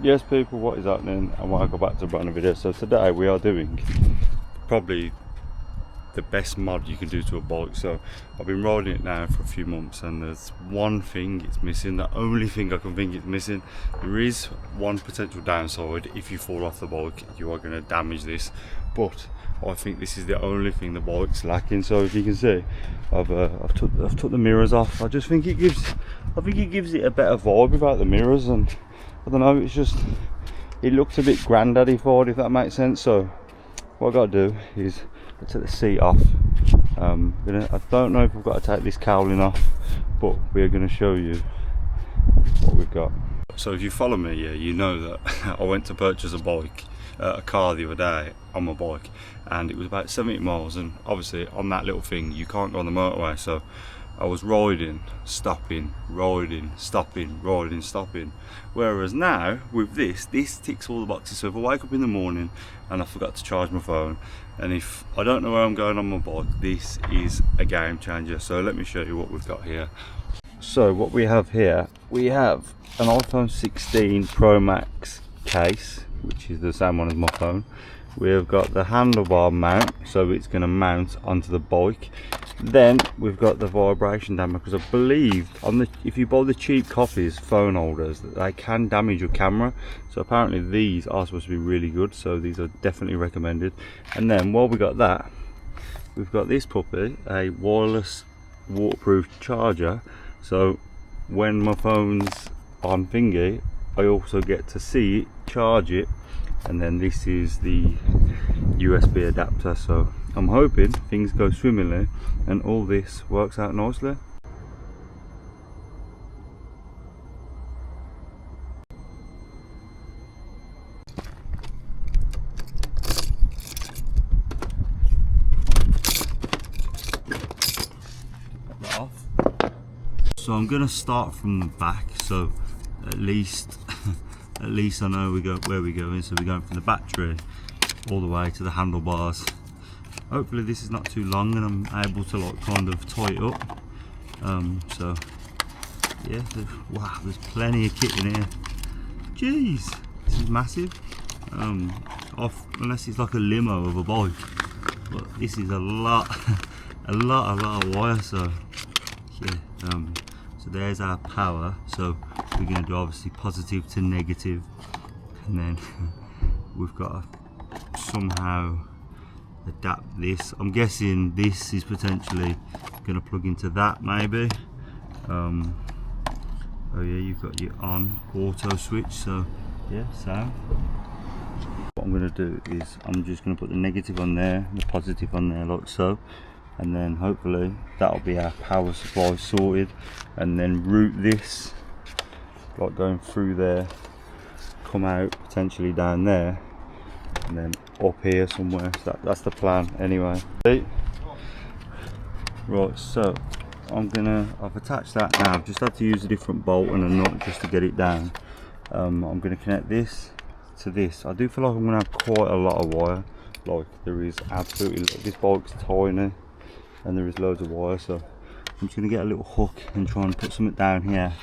Yes people, what is happening, and welcome back to a brand new video. So today we are doing probably the best mod you can do to a bike. So I've been riding it now for a few months and there's one thing it's missing, the only thing I can think it's missing. There is one potential downside: if you fall off the bike you are going to damage this, but I think this is the only thing the bike's lacking. So if you can see, I've took the mirrors off. I just think it gives it a better vibe without the mirrors, and I don't know, it's just, it looks a bit granddaddy-fied, if that makes sense. So what I've got to do is take the seat off. I don't know if I've got to take this cowling off, but we're going to show you what we've got. So if you follow me, yeah, you know that I went to purchase a car the other day on my bike, and it was about 70 miles, and obviously on that little thing you can't go on the motorway, so I was riding, stopping, riding, stopping, riding, stopping. Whereas now with this ticks all the boxes. So if I wake up in the morning and I forgot to charge my phone, and if I don't know where I'm going on my bike, this is a game changer. So let me show you what we've got here. So what we have here, we have an iPhone 16 Pro Max case, which is the same one as my phone. We've got the handlebar mount, so it's going to mount onto the bike. Then we've got the vibration damper, because I believe if you buy the cheap copies phone holders, they can damage your camera. So apparently these are supposed to be really good, so these are definitely recommended. And then while we got that, we've got this puppy, a wireless waterproof charger. So when my phone's on thingy, I also get to see it, charge it. And then this is the USB adapter. So I'm hoping things go swimmingly and all this works out nicely. Cut that off. So I'm going to start from the back, so at least I know where we're going. So we're going from the battery all the way to the handlebars. Hopefully this is not too long and I'm able to like kind of tie it up. So yeah, wow, there's plenty of kit in here. Jeez, this is massive. Unless it's like a limo of a bike, but this is a lot a lot of wire. So yeah, so there's our power. So we're going to do obviously positive to negative, and then we've got to somehow adapt this. I'm guessing this is potentially going to plug into that, maybe. Oh yeah, you've got your on auto switch. So yeah, so what I'm going to do is I'm just going to put the negative on there, the positive on there, like so, and then hopefully that'll be our power supply sorted. And then route this like going through there, come out potentially down there, and then up here somewhere. So that's the plan anyway. Right, so I've attached that now. I've just had to use a different bolt and a nut just to get it down. I'm going to connect this to this. I do feel like I'm going to have quite a lot of wire. Like there is absolutely, this bike's tiny and there is loads of wire, so I'm just going to get a little hook and try and put something down here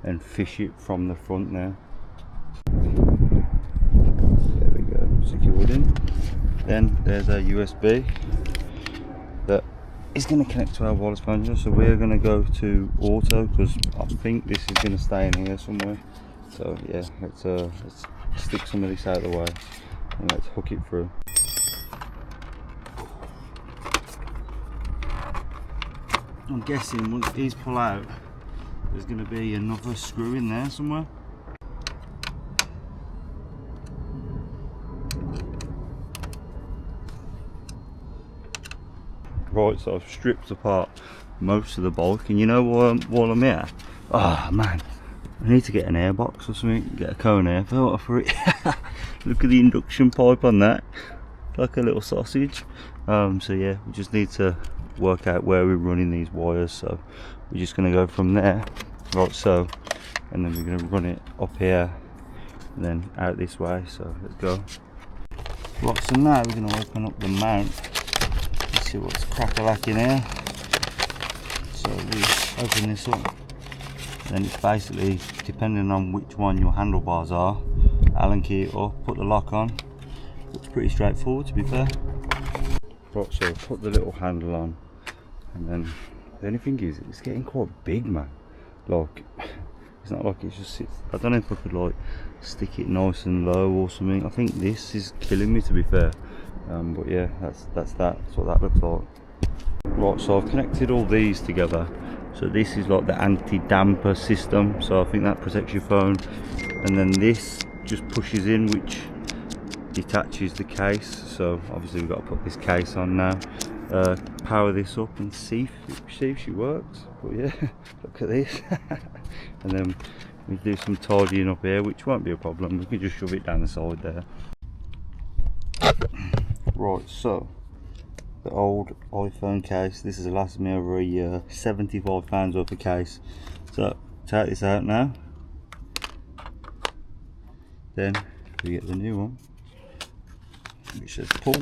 and fish it from the front there. There we go, secured in. Then there's a USB that is going to connect to our wireless manager. So we're going to go to auto because I think this is going to stay in here somewhere. So yeah, let's stick some of this out of the way and let's hook it through. I'm guessing once these pull out, there's going to be another screw in there somewhere. Right, so I've stripped apart most of the bike, and you know while I'm here, oh man, I need to get an airbox or something, get a cone air filter for it. Look at the induction pipe on that, like a little sausage. So yeah, we just need to work out where we're running these wires. So we're just going to go from there, right, so, and then we're going to run it up here and then out this way. So let's go. Right, so now we're going to open up the mount. Let's see what's crack-a-lack in here. So we open this up, then it's basically depending on which one your handlebars are Allen key it up, put the lock on. Looks pretty straightforward, to be fair. Right, so put the little handle on, and then the only thing is it's getting quite big, man. Like, it's not like it just sits. I don't know if I could like stick it nice and low or something. I think this is killing me, to be fair. But yeah, that's what that looks like. Right, so I've connected all these together. So this is like the anti-damper system, so I think that protects your phone. And then this just pushes in, which detaches the case. So obviously we've got to put this case on now. Power this up and see if she works. But yeah, look at this. And then we do some tidying up here, which won't be a problem. We can just shove it down the side there. Right, so the old iPhone case, this has lasted me over a year. £75 worth of case. So take this out now, then we get the new one, which says pull.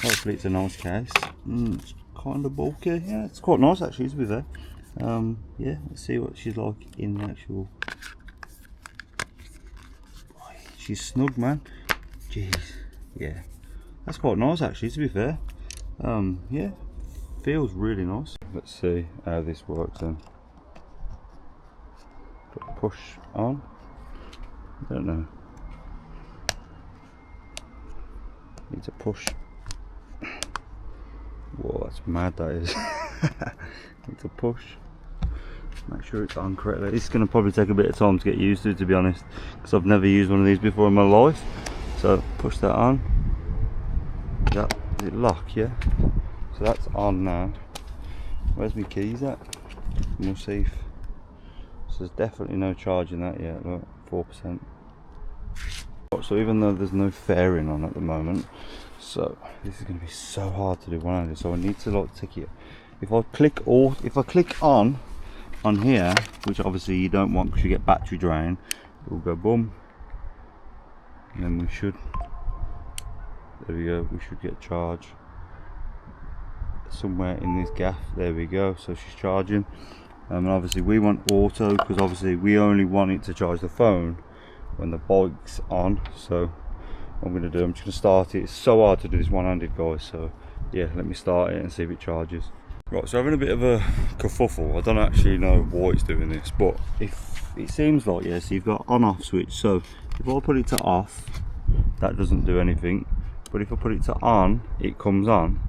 Hopefully it's a nice case. It's kind of bulky. Yeah, it's quite nice actually, to be fair. Yeah, let's see what she's like in the actual. She's snug, man. Jeez, yeah, that's quite nice actually, to be fair. Yeah, feels really nice. Let's see how this works then. Push on. I don't know. Need to push. Whoa, that's mad, that is. Need to push. Make sure it's on correctly. This is going to probably take a bit of time to get used to be honest, because I've never used one of these before in my life. So push that on. Is it lock? Yeah. So that's on now. Where's my keys at? We'll see. So there's definitely no charge in that yet. Look, 4%. So even though there's no fairing on at the moment, so this is going to be so hard to do one-handed. So I need to like tick it. If I click on here, which obviously you don't want because you get battery drain, it will go boom, and then we should. There we go. We should get charge somewhere in this gaff. There we go. So she's charging. And obviously we want auto because obviously we only want it to charge the phone when the bike's on. So what I'm going to do, I'm just going to start it. It's so hard to do this one-handed, guys. So yeah, let me start it and see if it charges. Right, so having a bit of a kerfuffle. I don't actually know why it's doing this, but if it seems like, yeah, so you've got on-off switch. So if I put it to off, that doesn't do anything. But if I put it to on, it comes on.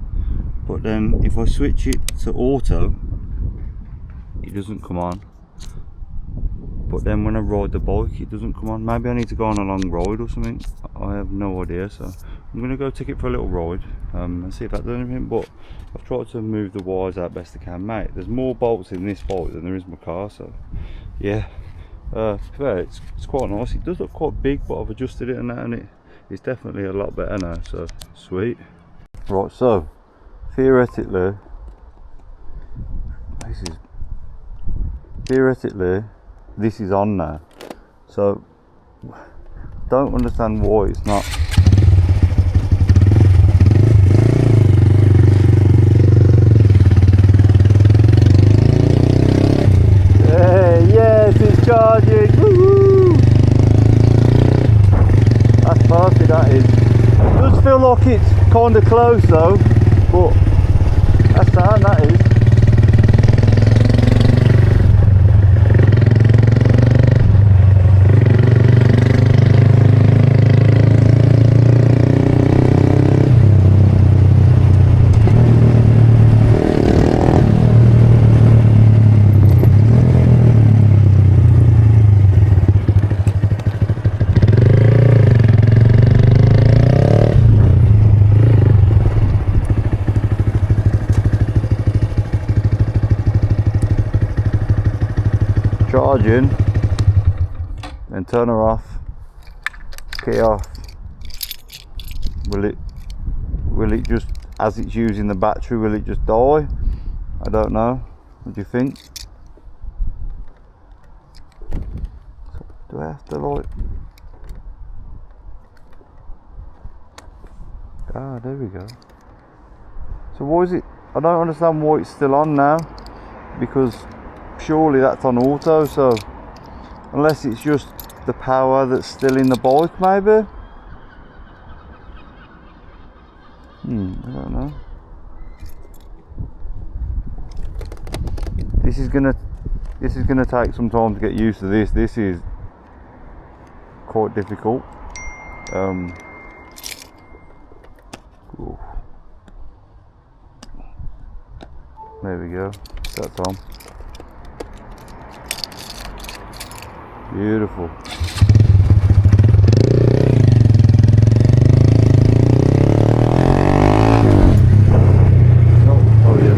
But then if I switch it to auto, it doesn't come on. But then when I ride the bike, it doesn't come on. Maybe I need to go on a long ride or something. I have no idea. So I'm going to go take it for a little ride and see if that does anything. But I've tried to move the wires out best I can, mate. There's more bolts in this bike than there is my car. So yeah, fair, it's quite nice. It does look quite big, but I've adjusted it and that, and it's definitely a lot better now. So sweet. Right, so theoretically this is on now, so don't understand why it's not. Yes, it's charging. Woo-hoo! That's perfect, that is. It does feel like it's kind of close though, but that's sound, that is. Charging, then turn her off, key off. Will it just, as it's using the battery, will it just die? I don't know. What do you think? Do I have to like? Ah, there we go. So why is it? I don't understand why it's still on now, because surely that's on auto. So unless it's just the power that's still in the bike, maybe? I don't know. This is gonna take some time to get used to this. This is quite difficult. Ooh. There we go. That's on. Beautiful. Oh yeah.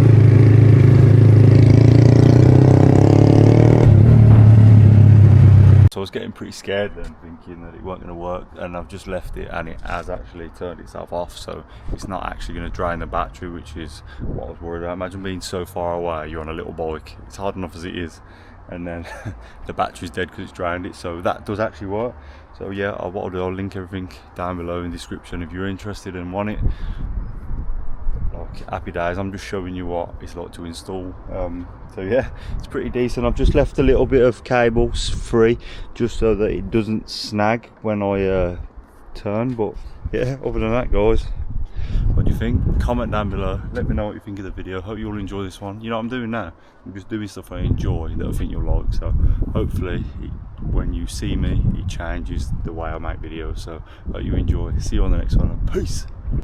So I was getting pretty scared then, thinking that it weren't going to work, and I've just left it and it has actually turned itself off, so it's not actually going to drain the battery, which is what I was worried about. Imagine being so far away, you're on a little bike, it's hard enough as it is, and then the battery's dead because it's drained it. So that does actually work. So yeah, what I'll do, I'll link everything down below in the description if you're interested and want it. Like, happy days. I'm just showing you what it's like to install. So yeah, it's pretty decent. I've just left a little bit of cables free just so that it doesn't snag when I turn. But yeah, other than that, guys, what do you think? Comment down below, let me know what you think of the video. Hope you all enjoy this one. You know what I'm doing now? I'm just doing stuff I enjoy that I think you'll like, so hopefully when you see me it changes the way I make videos. So hope you enjoy. See you on the next one. Peace.